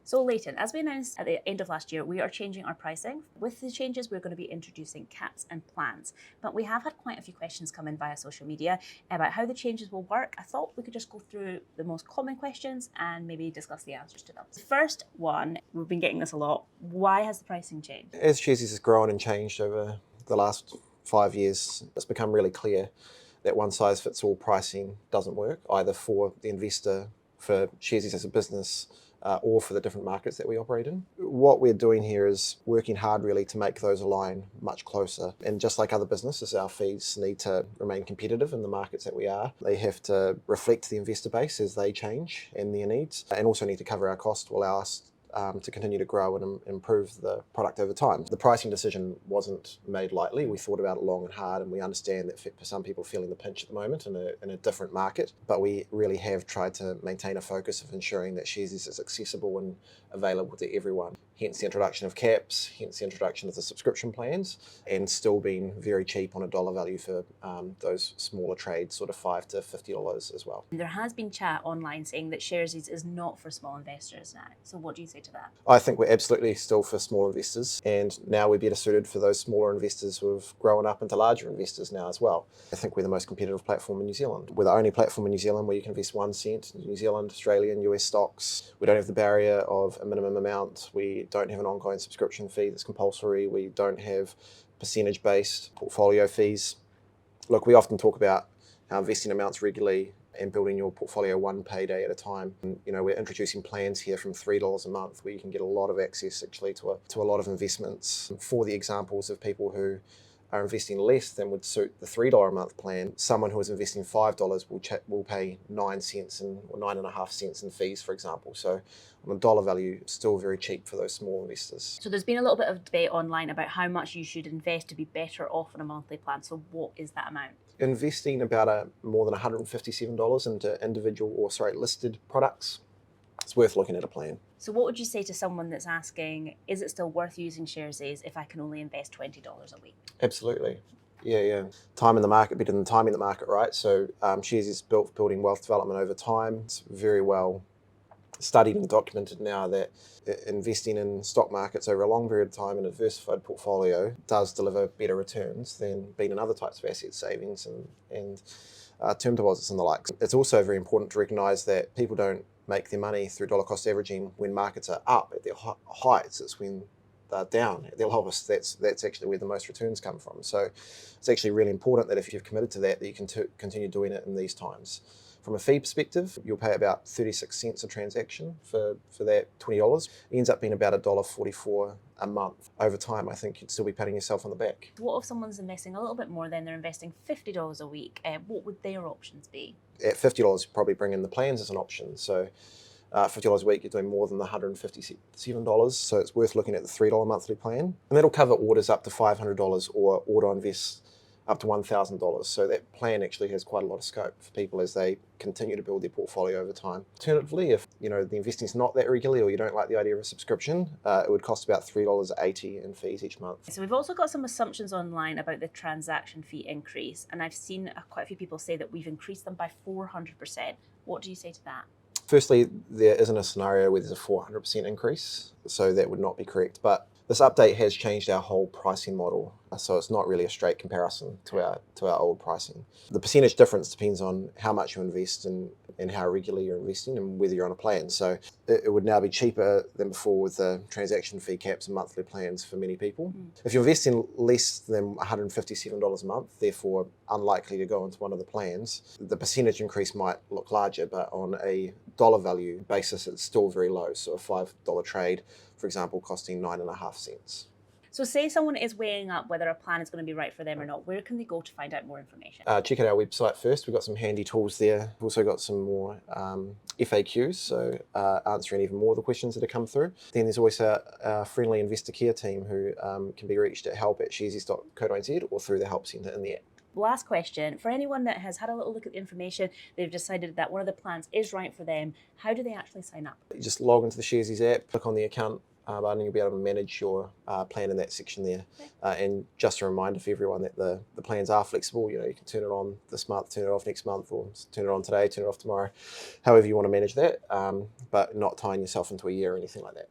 So Leighton, as we announced at the end of last year, we are changing our pricing. With the changes, we're going to be introducing caps and plans. But we have had quite a few questions come in via social media about how the changes will work. I thought we could just go through the most common questions and maybe discuss the answers to them. The first one, we've been getting this a lot. Why has the pricing changed? As Sharesies has grown and changed over the last 5 years, it's become really clear that one-size-fits-all pricing doesn't work, either for the investor, for Sharesies as a business, or for the different markets that we operate in. What we're doing here is working hard really to make those align much closer. And just like other businesses, our fees need to remain competitive in the markets that we are. They have to reflect the investor base as they change and their needs, and also need to cover our costs to allow us to continue to grow and improve the product over time. The pricing decision wasn't made lightly. We thought about it long and hard, and we understand that for some people feeling the pinch at the moment in a different market, but we really have tried to maintain a focus of ensuring that Sharesies is accessible and available to everyone. Hence the introduction of caps, hence the introduction of the subscription plans, and still being very cheap on a dollar value for those smaller trades, sort of $5 to $50 as well. There has been chat online saying that Sharesies is not for small investors now. So what do you say to that? I think we're absolutely still for small investors, and now we're better suited for those smaller investors who have grown up into larger investors now as well. I think we're the most competitive platform in New Zealand. We're the only platform in New Zealand where you can invest 1 cent in New Zealand, Australian, US stocks. We don't have the barrier of a minimum amount. We don't have an ongoing subscription fee that's compulsory. We don't have percentage-based portfolio fees. Look, we often talk about how investing amounts regularly and building your portfolio one payday at a time. And, we're introducing plans here from $3 a month where you can get a lot of access actually to a lot of investments. For the examples of people who are investing less than would suit the $3 a month plan, someone who is investing $5 will pay 9 cents or 9.5 cents in fees, for example. So on a dollar value, it's still very cheap for those small investors. So there's been a little bit of debate online about how much you should invest to be better off on a monthly plan. So what is that amount? Investing about more than $157 into listed products, it's worth looking at a plan. So what would you say to someone that's asking, is it still worth using Sharesies if I can only invest $20 a week? Absolutely. Yeah. Time in the market better than timing the market, right? So Sharesies is built for building wealth development over time. It's very well studied and documented now that investing in stock markets over a long period of time in a diversified portfolio does deliver better returns than being in other types of asset savings and term deposits and the like. It's also very important to recognise that people don't make their money through dollar cost averaging when markets are up at their heights. It's when they're down at their lowest. That's actually where the most returns come from. So it's actually really important that if you've committed to that you can continue doing it in these times. From a fee perspective, you'll pay about 36 cents a transaction for that $20. It ends up being about $1.44 a month. Over time, I think you'd still be patting yourself on the back. What if someone's investing a little bit more, then they're investing $50 a week? What would their options be? At $50, you probably bring in the plans as an option. So $50 a week, you're doing more than the $157. So it's worth looking at the $3 monthly plan. And that'll cover orders up to $500 or auto invest up to $1,000. So that plan actually has quite a lot of scope for people as they continue to build their portfolio over time. Alternatively, if the investing's not that regularly or you don't like the idea of a subscription, it would cost about $3.80 in fees each month. So we've also got some assumptions online about the transaction fee increase, and I've seen quite a few people say that we've increased them by 400%. What do you say to that? Firstly, there isn't a scenario where there's a 400% increase, so that would not be correct. But this update has changed our whole pricing model, so it's not really a straight comparison to our old pricing. The percentage difference depends on how much you invest and how regularly you're investing and whether you're on a plan. So it would now be cheaper than before with the transaction fee caps and monthly plans for many people. If you're investing less than $157 a month, therefore unlikely to go into one of the plans, the percentage increase might look larger, but on a dollar value basis, it's still very low. So a $5 trade, for example, costing 9.5 cents. So say someone is weighing up whether a plan is going to be right for them or not, where can they go to find out more information? Check out our website first. We've got some handy tools there. We've also got some more FAQs, so answering even more of the questions that have come through. Then there's always a friendly investor care team who can be reached at help@sharesies.co.nz or through the help centre in the app. Last question, for anyone that has had a little look at the information, they've decided that one of the plans is right for them, how do they actually sign up? You just log into the Sharesies app, click on the account but only you'll be able to manage your plan in that section there. And just a reminder for everyone that the plans are flexible. You can turn it on this month, turn it off next month, or turn it on today, turn it off tomorrow, however you want to manage that, but not tying yourself into a year or anything like that.